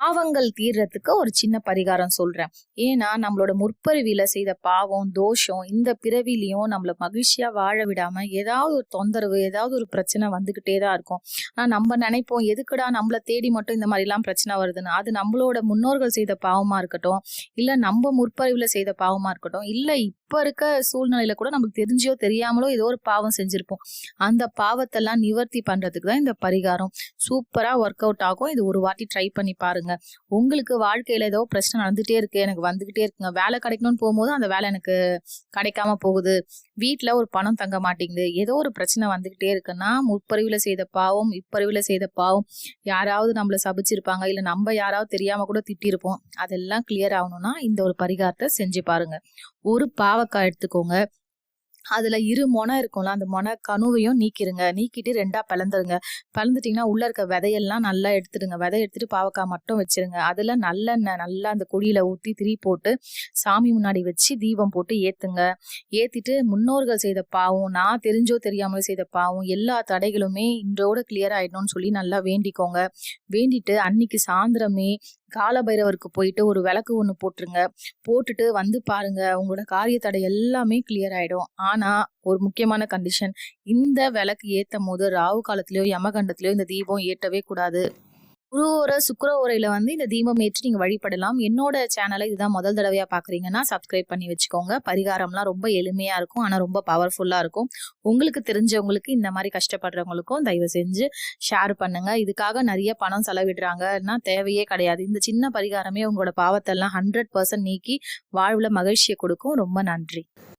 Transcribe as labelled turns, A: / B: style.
A: பாவங்கள் தீர்றதுக்கு ஒரு சின்ன பரிகாரம் சொல்றேன். ஏன்னா நம்மளோட முற்பிறவியில செய்த பாவம், தோஷம் இந்த பிறவிலையும் நம்மள மகிழ்ச்சியா வாழ விடாம ஏதாவது ஒரு தொந்தரவு, ஏதாவது ஒரு பிரச்சனை வந்துகிட்டே தான் இருக்கும். நம்ம நினைப்போம், எதுக்குடா நம்மள தேடி மட்டும் இந்த மாதிரி எல்லாம் பிரச்சனை வருதுன்னு. அது நம்மளோட முன்னோர்கள் செய்த பாவமா இருக்கட்டும், இல்ல நம்ம முற்பிறவியில செய்த பாவமா இருக்கட்டும், இல்ல இப்ப இருக்க சூழ்நிலையில கூட நமக்கு தெரிஞ்சோ தெரியாமலோ ஏதோ ஒரு பாவம் செஞ்சிருப்போம். அந்த பாவத்தெல்லாம் நிவர்த்தி பண்றதுக்கு தான் இந்த பரிகாரம். சூப்பரா ஒர்க் அவுட் ஆகும். இது ஒரு வாட்டி ட்ரை பண்ணி பாருங்க. உங்களுக்கு வாழ்க்கையில ஏதோ பிரச்சனை நடந்துட்டே இருக்கு, எனக்கு வந்துகிட்டே இருக்குங்க, வேலை கிடைக்கணும்னு போகும்போது அந்த வேலை எனக்கு கிடைக்காம போகுது, வீட்டுல ஒரு பணம் தங்க மாட்டேங்குது, ஏதோ ஒரு பிரச்சனை வந்துகிட்டே இருக்குன்னா முற்பறிவுல செய்த பாவம், இப்பறிவுல செய்த பாவம், யாராவது நம்மள சபிச்சிருப்பாங்க, இல்ல நம்ம யாராவது தெரியாம கூட திட்டிருப்போம், அதெல்லாம் கிளியர் ஆகணும்னா இந்த ஒரு பரிகாரத்தை செஞ்சு பாருங்க. ஒரு பாவக்காய் எடுத்துக்கோங்க. அதுல இரு மொனை இருக்கும்ல, அந்த மொனை கணுவையும் நீக்கிருங்க. நீக்கிட்டு 2ஆ பிளந்துருங்க. பிளந்துட்டீங்கன்னா உள்ள இருக்க விதையெல்லாம் நல்லா எடுத்துடுங்க. விதை எடுத்துட்டு பாவக்காய் மட்டும் வச்சிருங்க. அதுல நல்லெண்ணெய் நல்லா அந்த குழியில ஊத்தி திரி போட்டு சாமி முன்னாடி வச்சு தீபம் போட்டு ஏத்துங்க. ஏத்திட்டு முன்னோர்கள் செய்த பாவம், நான் தெரிஞ்சோ தெரியாமலோ செய்த பாவம் எல்லா தடைகளுமே இன்றோட கிளியர் ஆயிடணும்னு சொல்லி நல்லா வேண்டிக்கோங்க. வேண்டிட்டு அன்னைக்கு சாயந்தரமே காலபைரவருக்கு போயிட்டு ஒரு விளக்கு ஒண்ணு போட்டுருங்க. போட்டுட்டு வந்து பாருங்க, உங்களோட காரிய தடை எல்லாமே கிளியர் ஆயிடும். ஆனா ஒரு முக்கியமான கண்டிஷன், இந்த விளக்கு ஏத்தும் போது ராகு காலத்திலயோ யமகண்டத்திலயோ இந்த தீபம் ஏற்றவே கூடாது. குரு ஓரை சுக்கிர ஓரையில இந்த தீபம் ஏற்றி நீங்க வழிபடலாம். என்னோட சேனலை இதுதான் முதல் தடவையா பாக்குறீங்கன்னா சப்ஸ்கிரைப் பண்ணி வச்சுக்கோங்க. பரிகாரம்லாம் ரொம்ப எளிமையா இருக்கும், ஆனா ரொம்ப பவர்ஃபுல்லா இருக்கும். உங்களுக்கு தெரிஞ்சவங்களுக்கு, இந்த மாதிரி கஷ்டப்படுறவங்களுக்கும் தயவு செஞ்சு ஷேர் பண்ணுங்க. இதுக்காக நிறைய பணம் செலவிடுறாங்கன்னா தேவையே கிடையாது. இந்த சின்ன பரிகாரமே உங்களோட பாவத்தெல்லாம் 100% நீக்கி வாழ்வுல மகிழ்ச்சியை கொடுக்கும். ரொம்ப நன்றி.